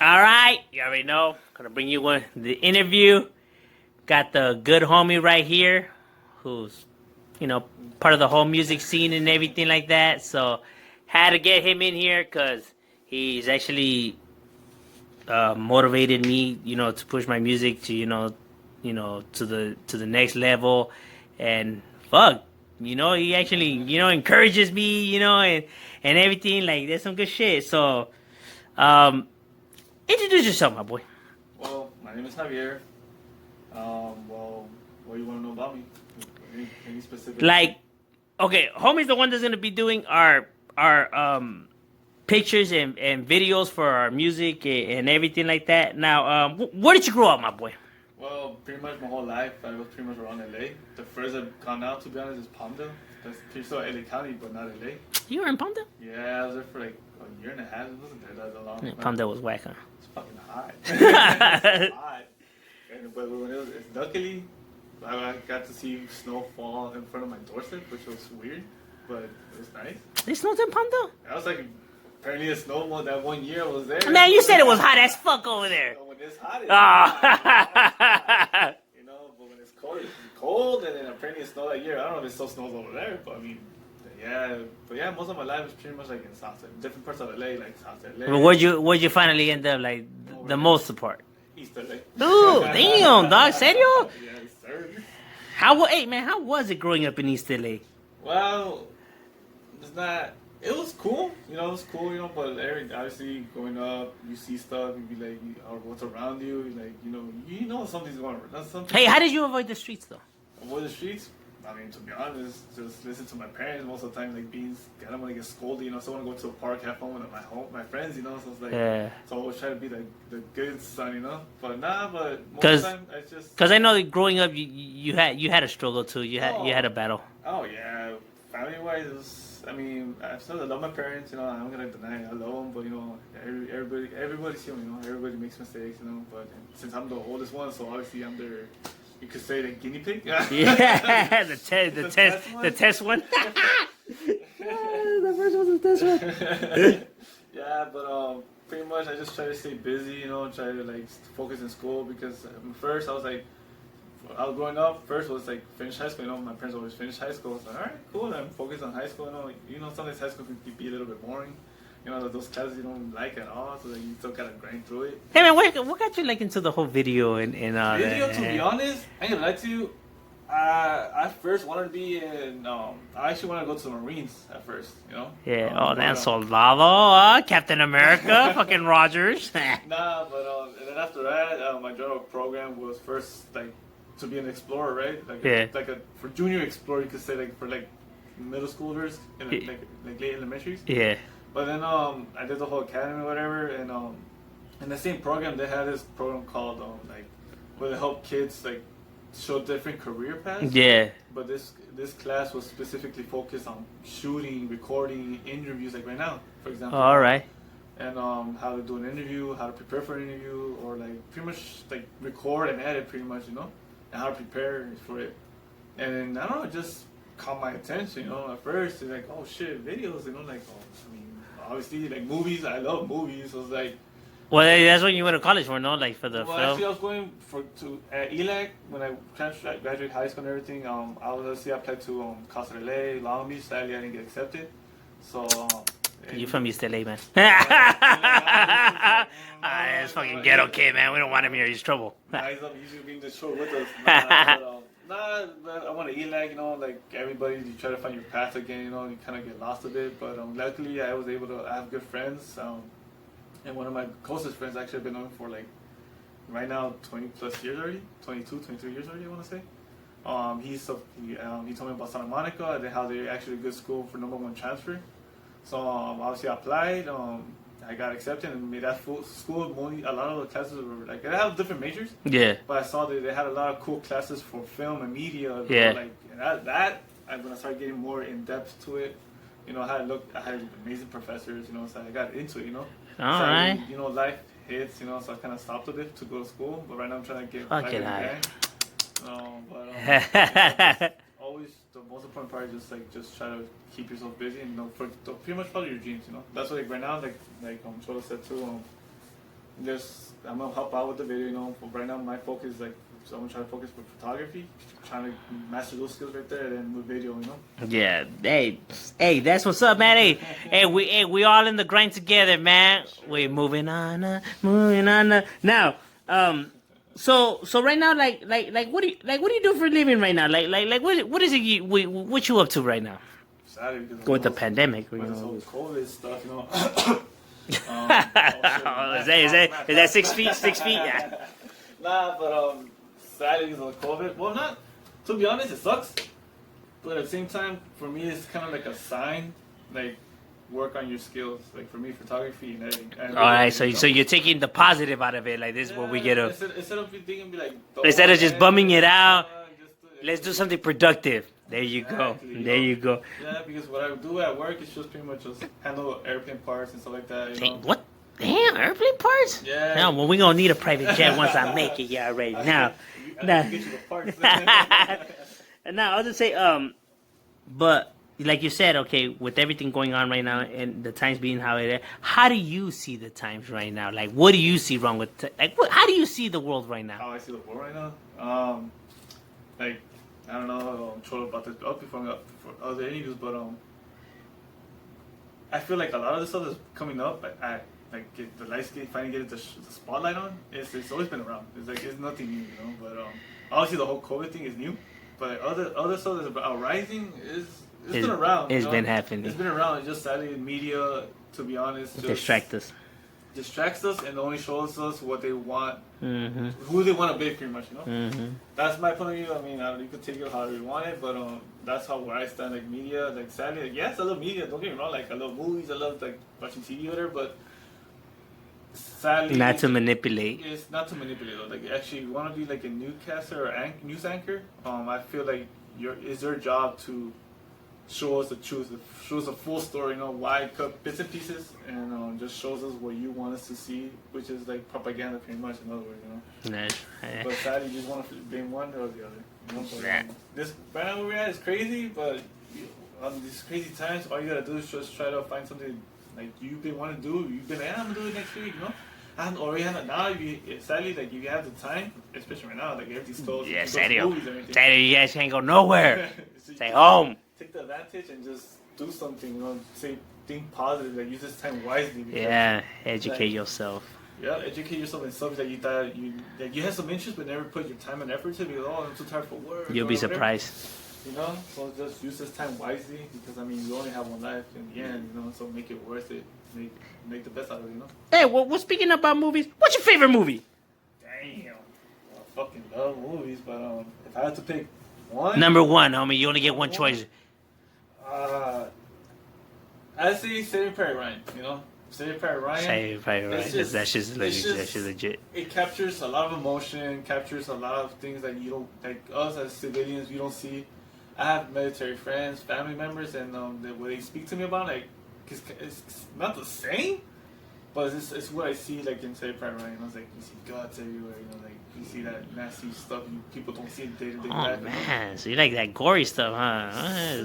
All right, you already know. Gonna bring you one the interview. Got the good homie right here, who's part of the whole music scene and everything like that. So had to get him in here because he's actually motivated me, to push my music to to the next level, and fuck, he actually encourages me, and everything like there's some good shit. So, um, introduce yourself, my boy. Well, my name is Javier. What do you want to know about me? Any specific? Like, okay, homie's the one that's gonna be doing our pictures and videos for our music and everything like that. Now, where did you grow up, my boy? Well, pretty much my whole life, I was pretty much around LA. The first I've gone out, to be honest, is Palmdale. That's pretty still LA County, but not LA. You were in Palmdale? Yeah, I was there for like a year and a half. It wasn't there that long. Yeah, Palmdale was whack, huh? It's fucking hot. It's hot. But when luckily, I got to see snow fall in front of my doorstep, which was weird, but it was nice. It snowed in Palmdale? I was like, apparently it snowed that one year I was there. Man, you said it was hot as fuck over there. When it's hot, it's Oh. but when it's cold, and then apparently it snowed that year. I don't know if it still snows over there, but I mean, yeah, most of my life was pretty much like in South, different parts of LA, like South LA. Well, where'd you finally end up, like, the most part? East LA. Ooh, damn, dog, serio? Yes, sir. Hey, man, how was it growing up in East LA? Well, it was cool, but obviously growing up, you see stuff, you be like, or what's around you, like, something's going on. Hey, how did you avoid the streets, though? Avoid the streets? I mean, to be honest, just listen to my parents most of the time, like, I don't want to get scolded, so I want to go to a park, have fun with my friends, so it's like, so I always try to be like the good son, but most of the time, I just... Because I know that growing up, you had a struggle, too, you had a battle. Oh, yeah, family-wise, I mean, I still love my parents, I'm not gonna deny it, I love them, but, everybody's human, everybody makes mistakes, but since I'm the oldest one, so obviously I'm their... You could say the guinea pig. Yeah, the test one. The first one's the test one. Yeah, but pretty much I just try to stay busy, try to like focus in school because first I was growing up. First was like finish high school. My parents always finish high school. So all right, cool. I'm focused on high school. Sometimes high school can be a little bit boring. Those classes you don't like at all, so you still gotta grind through it. Hey man, what got you like into the whole video and video? To be honest, I ain't gonna lie to you. I first wanted to be in. I actually wanted to go to the Marines at first. Yeah. That's Soldado, Captain America, fucking Rogers. Nah, but and then after that, my general program was first like to be an explorer, right? Like for junior explorer, you could say like for like middle schoolers and like late elementaries. Yeah. But then I did the whole academy or whatever, and in the same program they had this program called where they help kids like show different career paths. Yeah. But this class was specifically focused on shooting, recording, interviews, like right now, for example. All right. And how to do an interview, how to prepare for an interview, or like pretty much like record and edit, pretty much, and how to prepare for it. And I don't know, it just caught my attention, At first, it's like, oh shit, videos, obviously, like movies, I love movies, so it's like... Well, that's what you went to college for, no? Like for the film? Actually, I was going at ELAC, when I graduated high school and everything, I applied to Casa de Ley, Long Beach. Sadly, I didn't get accepted, so... You from East LA, man. It's fucking ghetto kid, man. We don't want him here. He's trouble. He's usually being the show with us. But I want to ELAC, like everybody, you try to find your path again, you kind of get lost a bit. But luckily, I was able to have good friends. And one of my closest friends actually I've been known for like, right now, 20 plus years already, 23 years already, I want to say. He told me about Santa Monica and how they're actually a good school for #1 transfer. So obviously I applied. I got accepted and made that school. A lot of the classes were like, they have different majors. Yeah. But I saw that they had a lot of cool classes for film and media. Yeah. That I'm gonna start getting more in depth to it. I had amazing professors. So I got into it. All right. Life hits. So I kind of stopped a bit to go to school. But right now I'm trying to get back in always the most important part is just try to keep yourself busy and pretty much follow your dreams. That's what right now like Cholo said too. just I'm gonna help out with the video. You know, right now my focus is like, so I'm gonna try to focus with photography, trying to master those skills right there, and then with video. You know. Yeah. Hey, that's what's up, man. We all in the grind together, man. We're moving on, moving on. Now, so right now, like, what do you do for a living right now? Like, what is it? What you up to right now? Sadly, because With the pandemic, with this whole COVID stuff, you know. Is that 6 feet? 6 feet? Yeah. Nah, but sadly because of COVID. Well, not to be honest, it sucks. But at the same time, for me, it's kind of like a sign, like work on your skills. Like for me, photography and editing. All right, so you're taking the positive out of it. Like this is what we get up. Instead of thinking, be like, Instead of just bumming it out, just let's do something productive. There you go. Exactly, There you go. Yeah, because what I do at work is just pretty much just handle airplane parts and stuff like that. You know? What? Damn, airplane parts? Yeah. Now, well, we gonna need a private jet once I make it. Yeah, right now. I can get you the parts. And now I'll just say, but like you said, okay, with everything going on right now and the times being how it is, how do you see the times right now? Like, what do you see wrong with? How do you see the world right now? How I see the world right now? Like, I don't know. I'm sure about this up before other interviews, but I feel like a lot of the stuff that's coming up, like the lights finally get the spotlight on. It's always been around. It's like it's nothing new, you know. But obviously the whole COVID thing is new. But other stuff that's about rising it's been around. It's been happening. It's been around. It's just sadly media, to be honest, just distracts us and only shows us what they want, who they want to be, pretty much, you know. That's my point of view. I mean, you could take it however you want it, but that's how where I stand. Like media, like sadly, like, yes, I love media. Don't get me wrong. Like I love movies. I love like watching TV or whatever, but sadly, not to manipulate. It's not to manipulate though. Like actually, you want to be like a newscaster or news anchor. I feel like it's your job to show us the truth, show us the full story, you know, why cut bits and pieces, and just shows us what you want us to see, which is like propaganda, pretty much, in other words, you know. But sadly, you just want to blame one or the other. You know? But, this right now where we're at is crazy, but on these crazy times, all you gotta do is just try to find something like you've been wanting to do. You've been like, I'm gonna do it next week, you know. And already have it now. Sadly, like if you have the time, especially right now, like everything's closed. Yeah, Saturday, you guys can't go nowhere. Stay home. Take the advantage and just do something, you know, think positive, like use this time wisely. Yeah, educate yourself. Yeah, educate yourself in something that you thought you had some interest but never put your time and effort to because I'm too tired for work. You'll be surprised. You know, so just use this time wisely because I mean you only have one life in the end, you know, so make it worth it. Make the best out of it, you know. Hey, well speaking about movies, what's your favorite movie? Damn. I fucking love movies, but if I had to pick one. Number one, homie, you only get one choice. I'd say Saving Private Ryan, you know? Saving Private Ryan. That's just legit. It captures a lot of emotion, captures a lot of things that you don't, like us as civilians, we don't see. I have military friends, family members, and what they speak to me about, like, it's not the same, but it's what I see, like, in Saving Private Ryan. I was like, you see guts everywhere, you know, like, you see that nasty stuff people don't see in day-to-day life. Oh, man, so you like that gory stuff, huh?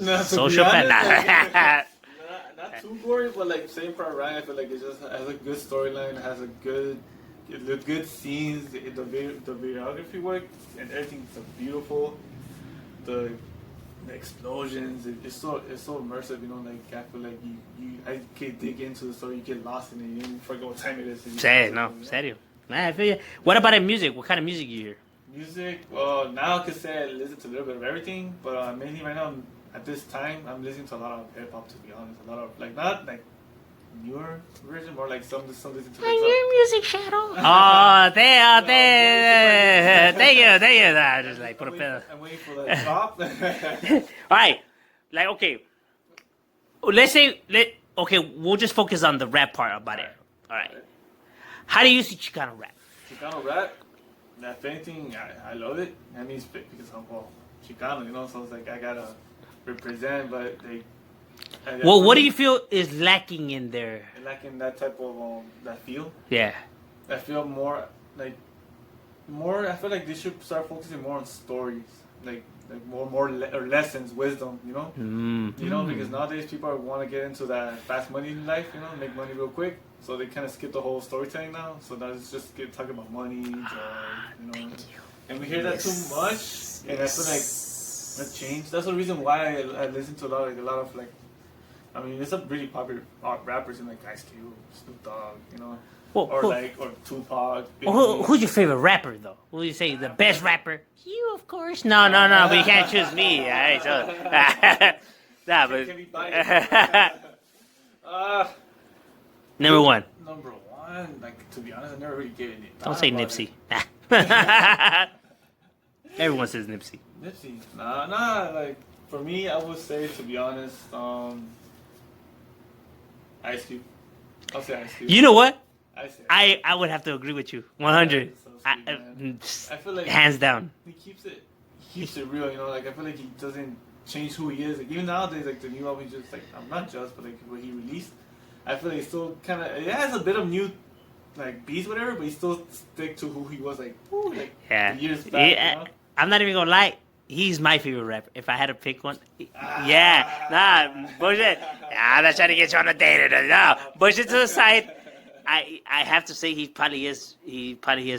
No, Sociopath. Not too gory, but like Saving Private Ryan, I feel like it just has a good storyline, has a good scenes, the videography work, and everything's beautiful. The explosions, it's so immersive, you know. Like I feel like I can dig into the story, you get lost in it, you forget what time it is. Serio. Nah, I feel you. What about music? What kind of music you hear? Music, well, now I could say I listen to a little bit of everything, but mainly right now. At this time, I'm listening to a lot of hip hop. To be honest, a lot of like not like newer version, more like some listen to. Your music shadow. Oh, thank you. I just like put a pen. I'm waiting for the drop. All right, like okay. Let's say we'll just focus on the rap part about it. All right. How do you see Chicano rap? Chicano rap, if anything, I love it. I mean, because I'm Chicano, you know, so it's like I gotta represent, but well, what do you feel is lacking in there? Lacking that type of that feel. Yeah. I feel more. I feel like they should start focusing more on stories, like more lessons, wisdom. You know. You know, because nowadays people want to get into that fast money life. You know, make money real quick. So they kind of skip the whole storytelling now. So now it's just talking about money, joy, And we hear that too much, and I feel like that change. That's the reason why I listen to a lot of like. I mean, there's some really popular rappers in like Ice Cube, Snoop Dogg, Well, or Tupac. Who's your favorite rapper though? Who do you say the best rapper? You, of course. No, but you can't choose me. All right, so nah, but Can we buy it? number one. Number one, like to be honest, I never really gave it. Don't say Nipsey. Everyone says Nipsey. Nipsey, nah. Like for me, I would say to be honest, Ice Cube. I'll say Ice Cube. You know what? I would have to agree with you. 100. So sweet, I feel like hands down. He keeps it real. Like I feel like he doesn't change who he is. Like even nowadays, like the new album, just like I'm not just, but like what he released, I feel like he still kind of it has a bit of new like beats, whatever, but he still stick to who he was like years back. Yeah, I'm not even gonna lie. He's my favorite rapper. If I had to pick one, bullshit. I'm not trying to get you on a date. No, bullshit to the side. I have to say he probably is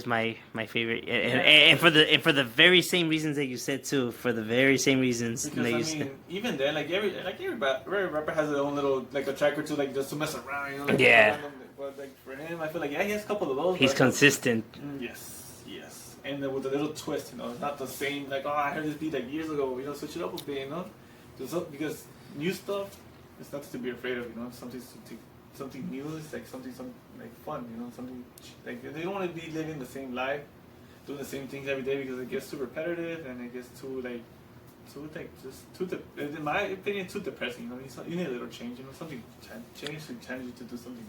my favorite, and for the very same reasons that you said too. For the very same reasons because, that you said. Even then, like every rapper has their own little like a track or two, like just to mess around. Yeah. But like for him, I feel like he has a couple of those. He's consistent. Yes. And then with a little twist, it's not the same. Like I heard this beat like years ago. Switch it up a bit, because new stuff is nothing to be afraid of. Something new is like something like fun. Something like they don't want to be living the same life, doing the same things every day because it gets too repetitive and it gets too in my opinion, too depressing. You need a little change. Something change to challenge you to do something.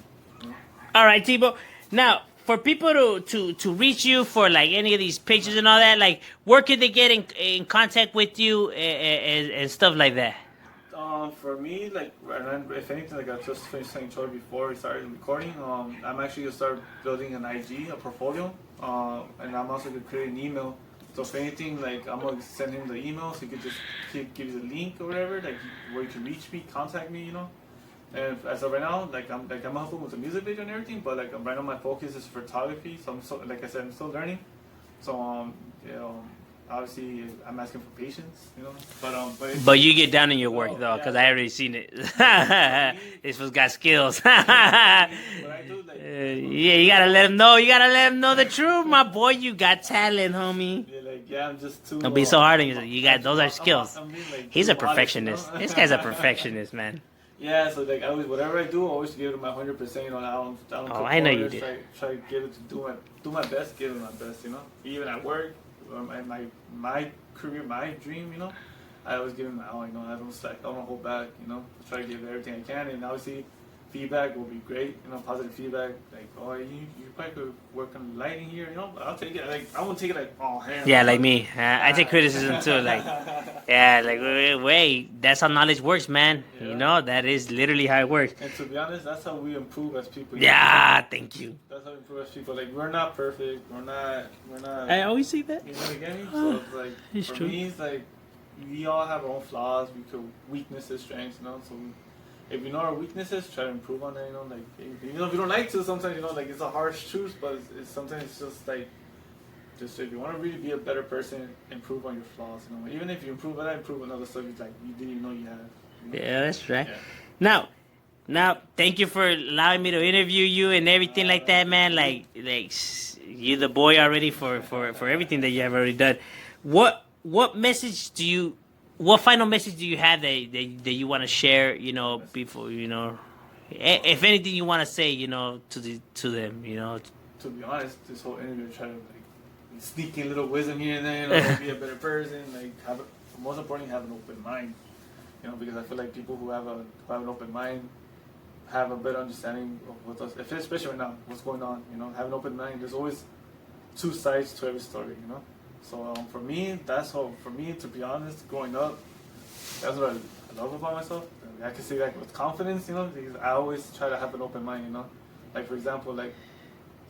All right, Tebow. Now, for people to reach you for like any of these pictures and all that, like where could they get in contact with you and stuff like that? For me, like, if anything, like I just finished saying Troy before we started recording, I'm actually gonna start building an IG, a portfolio, and I'm also gonna create an email. So if anything, like I'm gonna send him the email, so he could just give you the link or whatever, like where you can reach me, contact me, And as of right now, like I'm helping with the music video and everything, but like right now my focus is photography. So like I said, I'm still learning. So obviously I'm asking for patience, But you get down in your work though, because I already seen it. This one's got skills. What I do, like, you gotta let him know. You gotta let him know the truth, my boy. You got talent, homie. I'm just too. Don't be so hard on yourself. You got those are skills. I'm being, like, He's a too modest, perfectionist. This guy's a perfectionist, man. Yeah, so like whatever I do, I always give it my 100%. I know you did. Try to give it to do my best, give it my best. Even at work, or my career, my dream. I always give it my all. I don't slack, I don't hold back. Try to give everything I can, and obviously, feedback will be great. Positive feedback. Like, oh, you probably could work on lighting here. I'll take it. Like, I won't take it like all hands. Yeah, like me. I take criticism too. Like, yeah, like wait, that's how knowledge works, man. Yeah. That is literally how it works. And to be honest, that's how we improve as people. Yeah, thank you. That's how we improve as people. Like, we're not perfect. We're not. I always say that. You know what I mean? So it's like It's for true. me, it's like we all have our own flaws. Weaknesses, strengths. So if you know our weaknesses, try to improve on it. Like if you don't like to, sometimes like it's a harsh truth, but sometimes it's just like. Just if you want to really be a better person, improve on your flaws. Even if you improve on that, improve on other stuff you didn't even know you had. Yeah, that's right. Yeah. Now, thank you for allowing me to interview you and everything like that, man. Like you're the boy already for everything that you have already done. What final message do you have that you want to share? Before if anything you want to say, to them, To be honest, this whole interview, trying to sneak in little wisdom here and there, be a better person. Like most importantly, have an open mind. Because I feel like people who have an open mind have a better understanding of what us, especially right now, what's going on. Have an open mind. There's always two sides to every story. So for me, to be honest, growing up, that's what I love about myself. I can say that with confidence, because I always try to have an open mind. Like for example, like.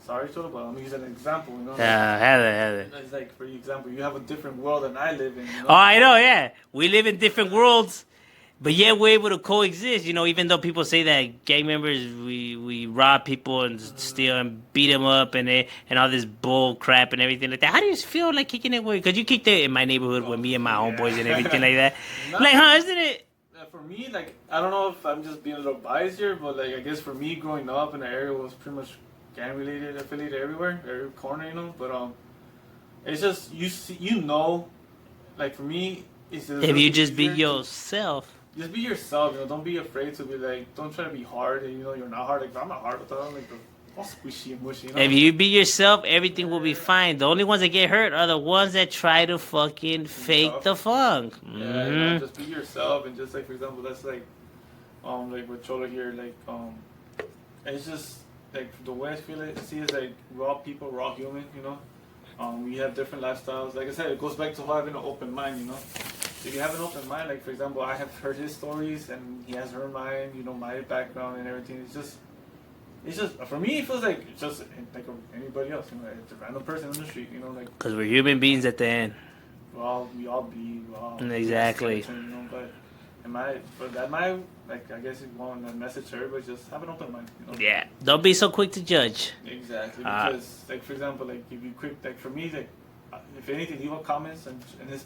Sorry, Toto, but I'm gonna use an example. Yeah, have it. It's like, for example, you have a different world than I live in. Oh, I know. Yeah, we live in different worlds. but yet we're able to coexist. You know, even though people say that gang members we rob people and steal and beat them up and all this bull crap and everything like that. How do you feel like kicking it with? Because you kicked it in my neighborhood with me and my homeboys and everything like that. No. Like, huh? Isn't it? For me, like, I don't know if I'm just being a little biased here, but like, I guess for me, growing up in the area was pretty much gang related, affiliated everywhere, every corner, you know. But it's just you see, you know, like for me, it's just If you just be easier to- yourself. just be yourself, you know. Don't be afraid to be like, don't try to be hard, and you know, you're not hard. Like, I'm not hard with all like the all squishy and mushy, you know. If you be yourself, everything will be fine. The only ones that get hurt are the ones that try to fucking fake the funk. Yeah, you know, just be yourself, and just like for example, that's like with Cholo here, like it's just like the way I feel it, see is like raw people, raw human, you know. We have different lifestyles. Like I said, it goes back to having an open mind, you know. If you have an open mind, like for example, I have heard his stories, and he has heard mine, you know, my background and everything. It's just for me, it feels like it's just like anybody else, you know, it's a random person on the street, you know, like Because we're human beings at the end. we all bleed, we all Exactly. you know, but like I guess if you want a message to everybody, just have an open mind, you know. Yeah. Don't be so quick to judge. Exactly, because like for example, like if you quick, like for me, like if anything, leave a comments and in his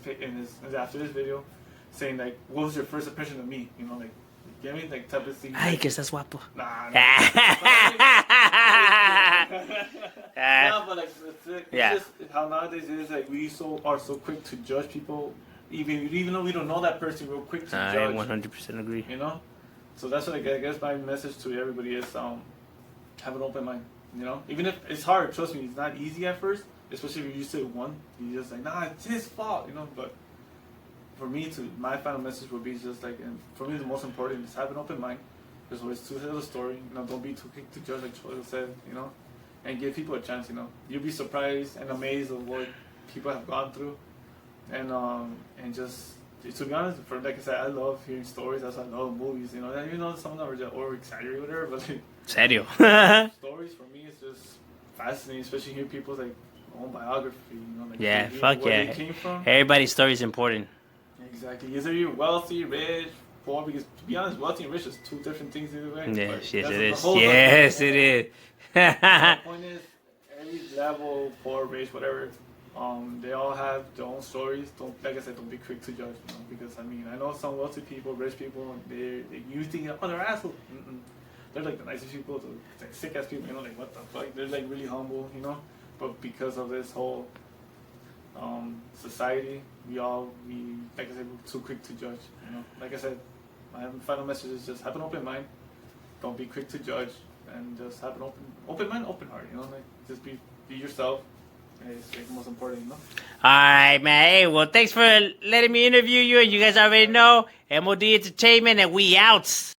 after this video, saying like what was your first impression of me, you know, like get me like type of thing. Ay, que estás guapo. Nah. Ah. No, but like it's Yeah. just how nowadays it is like we are so quick to judge people, even though we don't know that person, we're quick to I judge. 100% agree. You know, so that's what I guess my message to everybody is have an open mind. You know, even if it's hard, trust me, it's not easy at first, especially if you're used to one. You just like, nah, it's his fault. You know, but for me, my final message would be just like, and for me, the most important is have an open mind. There's always two sides of the story. You know, don't be too quick to judge, like Choyo said. You know, and give people a chance. You know, you'll be surprised and amazed of what people have gone through, and just to be honest, for like I said, I love hearing stories. That's why I love movies. You know, even though some of them are just over exaggerated, or whatever, but like Serio. stories for me is just fascinating, especially hear people's like own biography. You know, like Yeah, hear fuck where yeah. they came from. Everybody's story is important. Exactly. Either you're wealthy, rich, poor. Because to be honest, wealthy and rich is two different things either way. Yes, But yes, that's it a is. whole other Yes, thing. it is. The point is, every level, poor, rich, whatever, they all have their own stories. Don't, like I said, don't be quick to judge. You know, because I mean, I know some wealthy people, rich people, you think, oh, they're assholes. Mm-mm. They're like the nicest people, like sick ass people. You know, like what the fuck? They're like really humble. You know, but because of this whole society, we like I said, we're too quick to judge. You know, like I said, my final message is just have an open mind. Don't be quick to judge, and just have an open mind, open heart. You know, like just be yourself. It's like the most important. You know. Alright, man. Hey, well, thanks for letting me interview you. And you guys already know, M.O.D Entertainment, and we out.